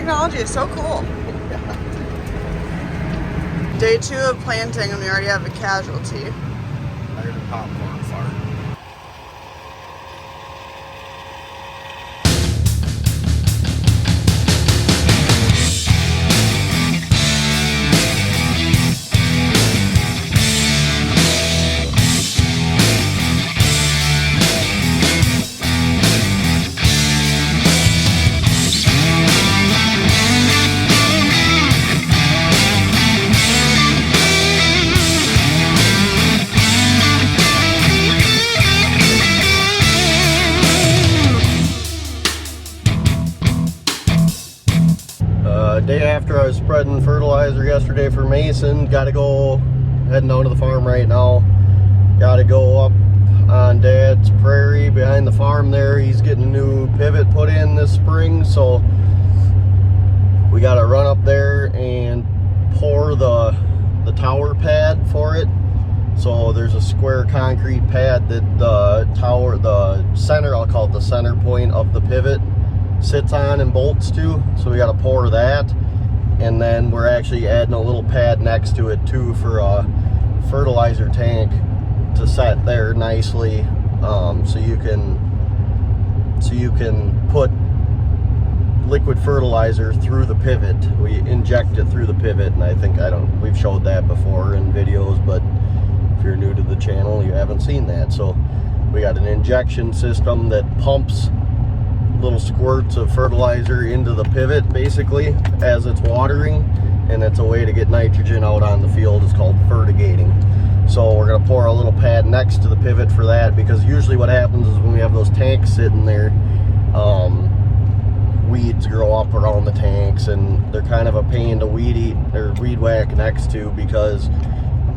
technology is so cool. Day 2 of planting and we already have a casualty. I heard a popcorn fart. Day after I was spreading fertilizer yesterday for Mason, gotta go, heading down to the farm right now. Gotta go up on Dad's prairie behind the farm there. He's getting a new pivot put in this spring, so we gotta run up there and pour the tower pad for it. So there's a square concrete pad that the center, I'll call it the center point of the pivot, sits on and bolts to. So we got to pour that, and then we're actually adding a little pad next to it too for a fertilizer tank to set there nicely, so you can put liquid fertilizer through the pivot. We inject it through the pivot, and we've showed that before in videos, but if you're new to the channel you haven't seen that. So we got an injection system that pumps little squirts of fertilizer into the pivot basically as it's watering, and it's a way to get nitrogen out on the field. It's called fertigating. So we're going to pour a little pad next to the pivot for that, because usually what happens is when we have those tanks sitting there, weeds grow up around the tanks, and they're kind of a pain to weed whack next to, because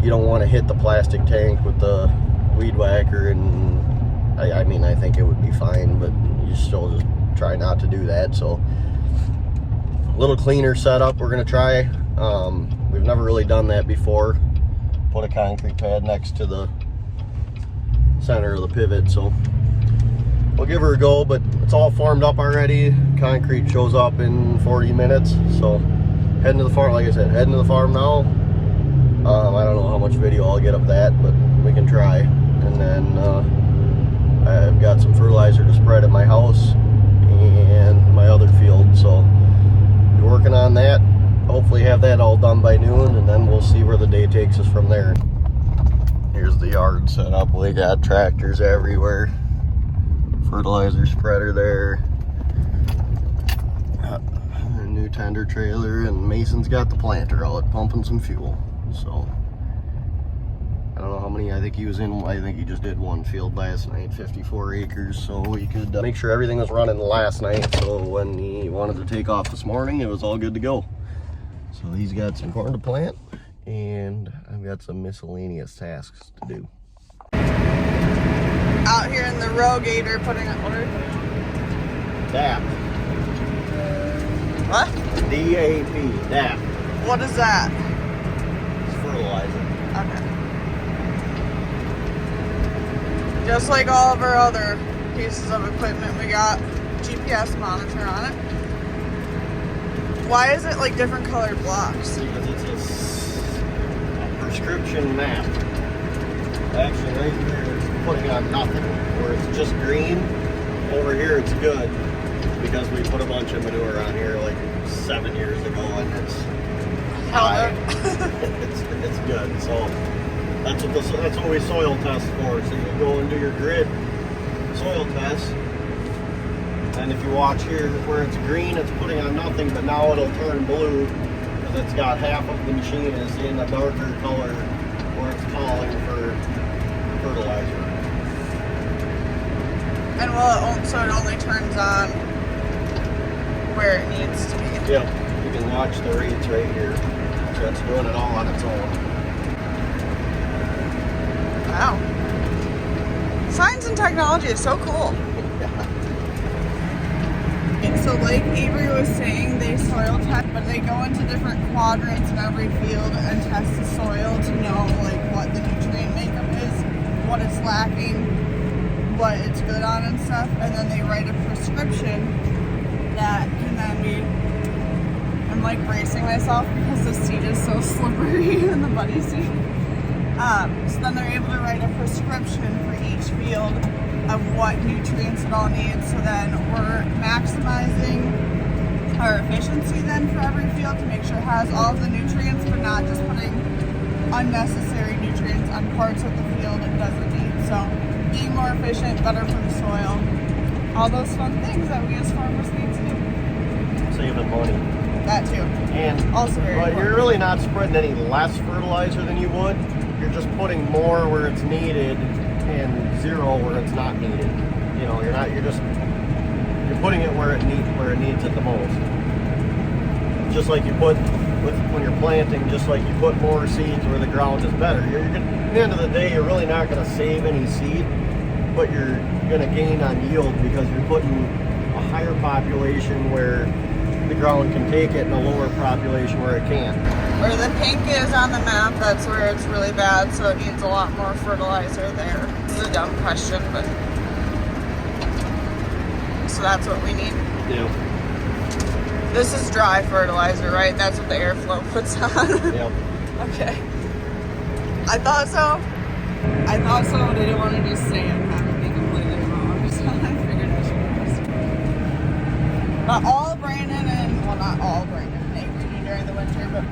you don't want to hit the plastic tank with the weed whacker. And I mean, I think it would be fine, but you still just try not to do that. So a little cleaner setup we're going to try. We've never really done that before. Put a concrete pad next to the center of the pivot, so we'll give her a go. But it's all formed up already. Concrete shows up in 40 minutes. So heading to the farm, like I said, heading to the farm now. I don't know how much video I'll get of that, but we can try. And then I've got some fertilizer to spread at my house and my other field, so we're working on that. Hopefully have that all done by noon, and then we'll see where the day takes us from there. Here's the yard set up. We got tractors everywhere, fertilizer spreader there, a new tender trailer, and Mason's got the planter out pumping some fuel. So I don't know how many, I think he just did one field last night, 54 acres, so we could make sure everything was running last night, so when he wanted to take off this morning, it was all good to go. So he's got some corn to plant, and I've got some miscellaneous tasks to do. Out here in the Roegator putting up order. DAP. What? DAP. DAP. What is that? It's fertilizer. Okay. Just like all of our other pieces of equipment, we got GPS monitor on it. Why is it like different colored blocks? Because it's a prescription map. Actually, right here it's putting on nothing, where it's just green. Over here it's good, because we put a bunch of manure on here like 7 years ago, and it's high. it's good. So that's what we soil test for. So you go and do your grid soil test, and if you watch here where it's green, it's putting on nothing, but now it'll turn blue because it's got half of the machine is in a darker color where it's calling for fertilizer. And so it only turns on where it needs to be. Yep, you can watch the rates right here. So it's doing it all on its own. Wow. Science and technology is so cool. So like Avery was saying, they soil test, but they go into different quadrants in every field and test the soil to know like what the nutrient makeup is, what it's lacking, what it's good on and stuff, and then they write a prescription that can then be I'm like bracing myself because the seat is so slippery in the buddy seat. So then they're able to write a prescription for each field of what nutrients it all needs. So then we're maximizing our efficiency then for every field to make sure it has all of the nutrients, but not just putting unnecessary nutrients on parts of the field it doesn't need. So being more efficient, better for the soil, all those fun things that we as farmers need to do. Saving money. That too. And also very but important. You're really not spreading any less fertilizer than you would. You're just putting more where it's needed and zero where it's not needed. You know, you're putting it where it needs it the most. Just like you put when you're planting, just like you put more seeds where the ground is better. At the end of the day, you're really not going to save any seed, but you're going to gain on yield because you're putting a higher population where the ground can take it and a lower population where it can't. Where the pink is on the map, that's where it's really bad, so it needs a lot more fertilizer there. This is a dumb question, but so that's what we need. Yeah. This is dry fertilizer, right? That's what the airflow puts on. Yep. Okay. I thought so, but I didn't want to just say I'm having to be completely wrong, so I figured I should ask. But all Brandon and, well, not all Brandon and Avery do during the winter, but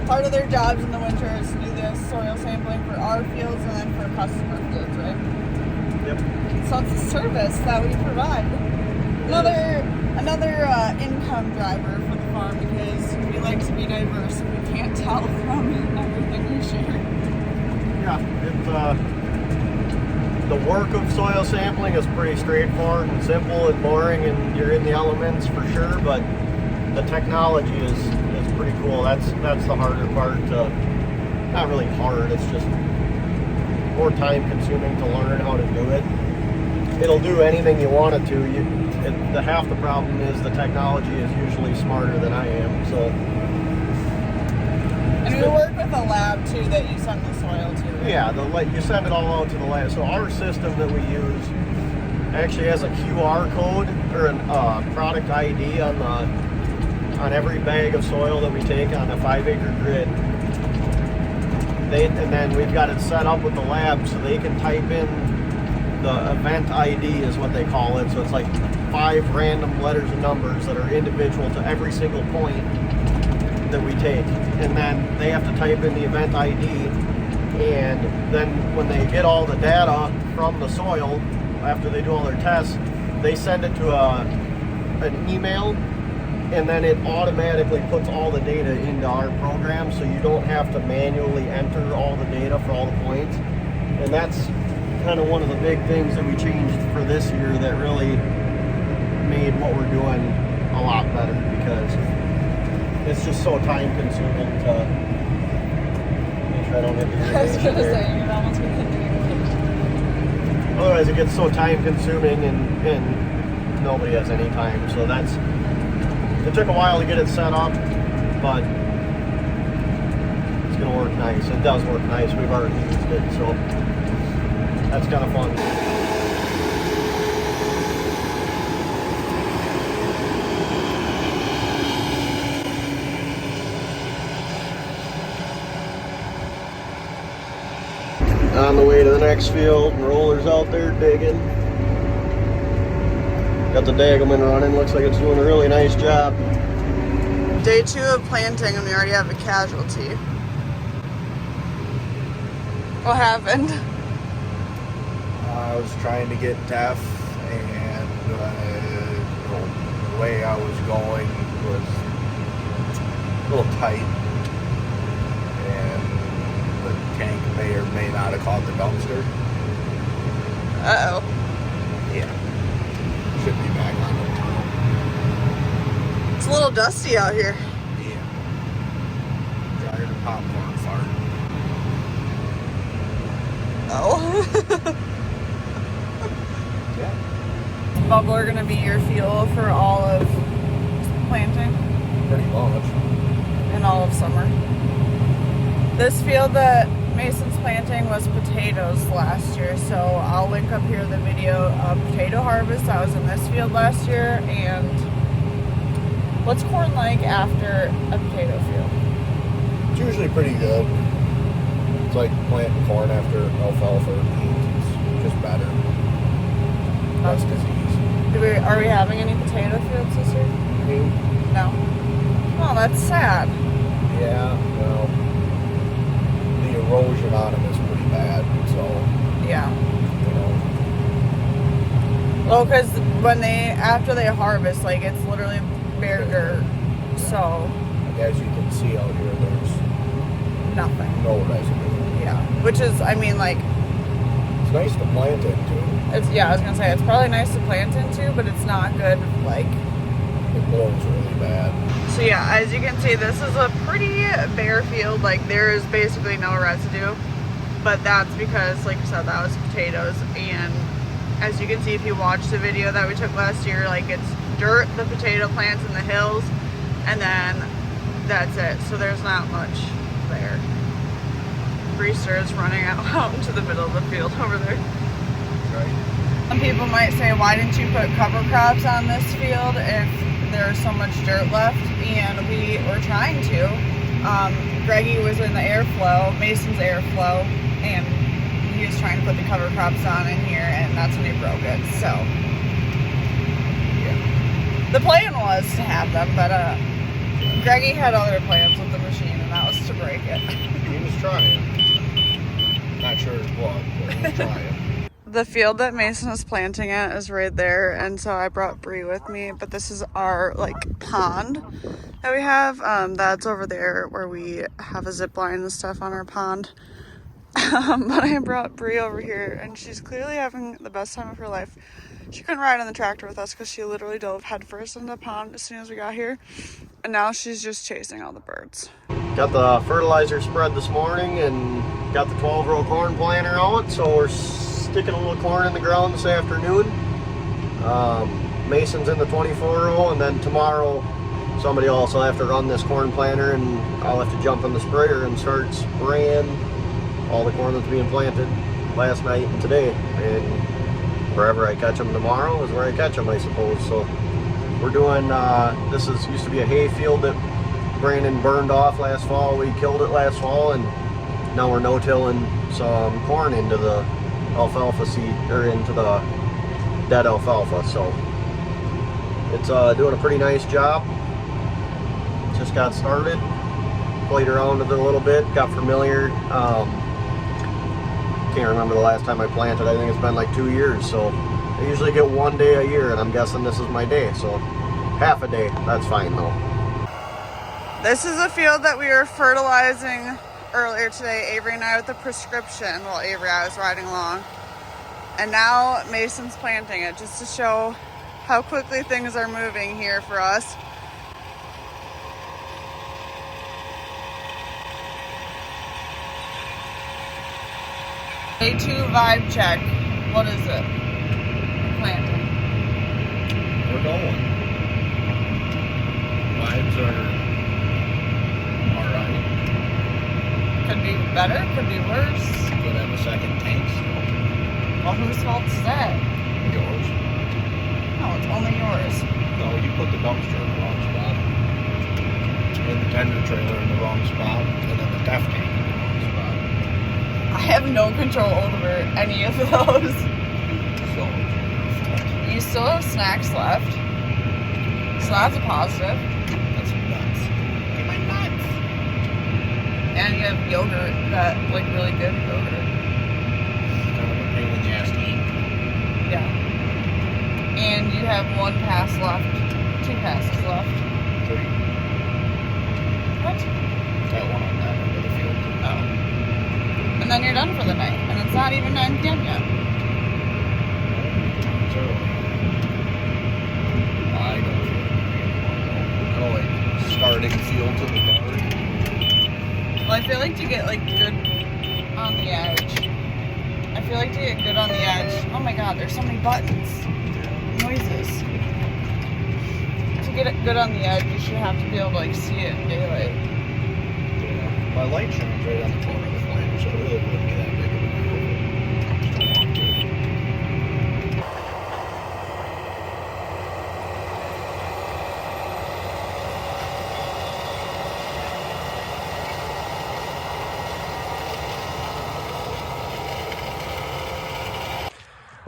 part of their jobs in the winter is to do this soil sampling for our fields and then for customer fields, right? Yep. So it's a service that we provide. Another income driver for the farm because we like to be diverse. We can't tell from everything we share. Yeah, the work of soil sampling is pretty straightforward and simple and boring, and you're in the elements for sure. But the technology is pretty cool. That's the harder part. Not really hard. It's just more time consuming to learn how to do it. It'll do anything you want it to. Half the problem is the technology is usually smarter than I am. So. And we work with a lab too that you send the soil to. Right? Yeah, you send it all out to the lab. So our system that we use actually has a QR code or a product ID on every bag of soil that we take on a 5-acre grid. And then we've got it set up with the lab so they can type in the event ID is what they call it. So it's like 5 random letters and numbers that are individual to every single point that we take. And then they have to type in the event ID. And then when they get all the data from the soil, after they do all their tests, they send it to an email. And then it automatically puts all the data into our program. So you don't have to manually enter all the data for all the points. And that's kind of one of the big things that we changed for this year that really made what we're doing a lot better because it's just so time consuming to make sure I don't have the I was irrigation going to there. say, you're almost going to Otherwise it gets so time consuming and nobody has any time. So it took a while to get it set up, but it's going to work nice. It does work nice. We've already used it, so that's kind of fun. On the way to the next field, roller's out there digging. Got the Dagelman running, looks like it's doing a really nice job. Day 2 of planting and we already have a casualty. What happened? I was trying to get DEF, and the way I was going was a little tight, and the tank may or may not have caught the dumpster. Uh-oh. Yeah. Should be back on the It's a little dusty out here. Yeah. Drier than popcorn fart. Oh. Yeah. Bubble are gonna be your fuel for all of planting Pretty much. and all of summer. This field that Mason's planting was potatoes last year, so I'll link up here the video of potato harvest. I was in this field last year, and What's corn like after a potato field? It's usually pretty good. It's like planting corn after alfalfa or beans. It's just better. Less disease. Are we having any potato fields this year? No. Oh, that's sad. Yeah, well, the erosion on them is pretty bad, so. Yeah. You know. Well, because after they harvest, like, it's literally bare dirt, so. As you can see out here, there's nothing. No residue. Yeah. Which is, I mean, like. It's nice to plant into. I was gonna say, it's probably nice to plant into, but it's not good, like. It blows really bad. So yeah, as you can see, this is a pretty bare field. Like, there is basically no residue, but that's because, like I said, that was potatoes. And as you can see, if you watch the video that we took last year, like, it's dirt, the potato plants in the hills, and then that's it. So there's not much there. Greaser is running out into the middle of the field over there. Right. Some people might say, why didn't you put cover crops on this field if there's so much dirt left? And we were trying to. Greggy was in the airflow, Mason's airflow, and he was trying to put the cover crops on in here, and that's when he broke it. So yeah, the plan was to have them, but Greggy had other plans with the machine, and that was to break it. He was trying. Not sure his blood, but he was trying. The field that Mason is planting at is right there, and so I brought Bree with me, but this is our, like, pond that we have. That's over there where we have a zip line and stuff on our pond. But I brought Bree over here, and she's clearly having the best time of her life. She couldn't ride on the tractor with us because she literally dove headfirst into the pond as soon as we got here, and now she's just chasing all the birds. Got the fertilizer spread this morning and got the 12-row corn planter out, so we're sticking a little corn in the ground this afternoon. Mason's in the 24-row, and then tomorrow somebody else will have to run this corn planter, and I'll have to jump in the sprayer and start spraying all the corn that's being planted last night and today. And wherever I catch them tomorrow is where I catch them, I suppose. So we're doing, used to be a hay field that Brandon burned off last fall. We killed it last fall, and now we're no-tilling some corn into the alfalfa seed, or into the dead alfalfa. So it's doing a pretty nice job. Just got started, played around with it a little bit, got familiar. Can't remember the last time I planted. I think it's been like 2 years. So I usually get 1 day a year, and I'm guessing this is my day. So half a day, that's fine though. This is a field that we were fertilizing earlier today, Avery and I, with the prescription. Well, Avery, I was riding along. And now Mason's planting it, just to show how quickly things are moving here for us. Day 2 vibe check. What is it? Planting. We're going. Vibes are alright. Could be better, could be worse. Could have a second tank still. Well, whose fault is that? Yours. No, it's only yours. No, you put the dumpster in the wrong spot. And the tender trailer in the wrong spot. And then the def tank in the wrong spot. I have no control over any of those. So, You still have snacks left. So that's a positive. that's nuts. Get my nuts. And you have yogurt, that, like, really good yogurt. Kind of a pain in the ass to eat. Yeah. And you have 1 pass left. 2 passes left. 3. What? That one on that end of the field. Oh. And then you're done for the night. And it's not even 9 p.m. yet. It's early. I don't feel it. I don't like starting fields in the dark. Well, I feel like to get, like, good on the edge. I feel like to get good on the edge. Oh my god, there's so many buttons. Noises. To get it good on the edge, you should have to be able to, like, see it in daylight. Yeah. My light shines right on the corner of the flame, so it really wouldn't be that big of a deal. I just don't want to.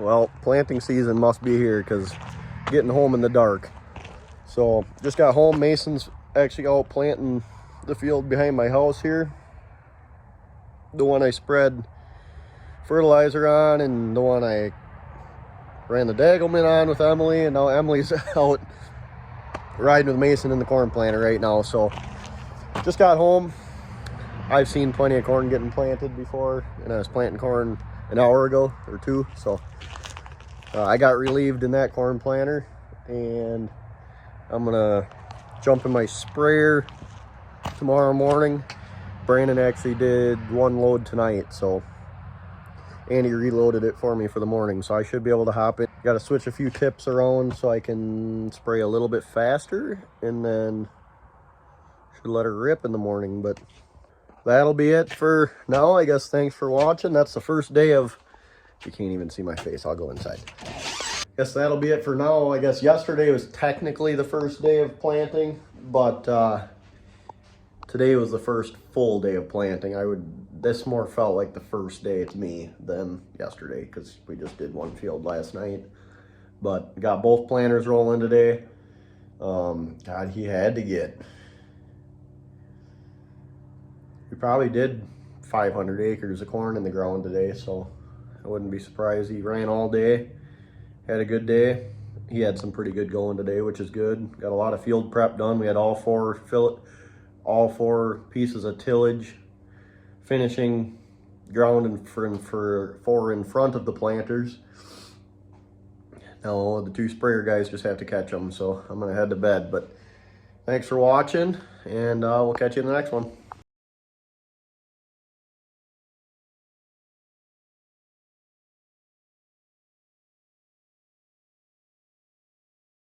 Well, planting season must be here because getting home in the dark. So just got home. Mason's actually out planting the field behind my house here. The one I spread fertilizer on, and the one I ran the daggleman on with Emily, and now Emily's out riding with Mason in the corn planter right now. So just got home. I've seen plenty of corn getting planted before, and I was planting corn an hour ago or two. So I got relieved in that corn planter, and I'm gonna jump in my sprayer tomorrow morning. Brandon actually did one load tonight, so and he reloaded it for me for the morning, so I should be able to hop in. Got to switch a few tips around so I can spray a little bit faster, and then should let her rip in the morning. But that'll be it for now, I guess. Thanks for watching. That's the first day of, you can't even see my face, I'll go inside. Guess that'll be it for now. I guess yesterday was technically the first day of planting, but today was the first full day of planting. This more felt like the first day to me than yesterday, because we just did one field last night. But got both planters rolling today. God, he had to get, we probably did 500 acres of corn in the ground today, so I wouldn't be surprised. He ran all day, had a good day. He had some pretty good going today, which is good. Got a lot of field prep done. We had all four pieces of tillage finishing ground in front of the planters. Now the two sprayer guys just have to catch them, so I'm gonna head to bed. But thanks for watching, and we'll catch you in the next one.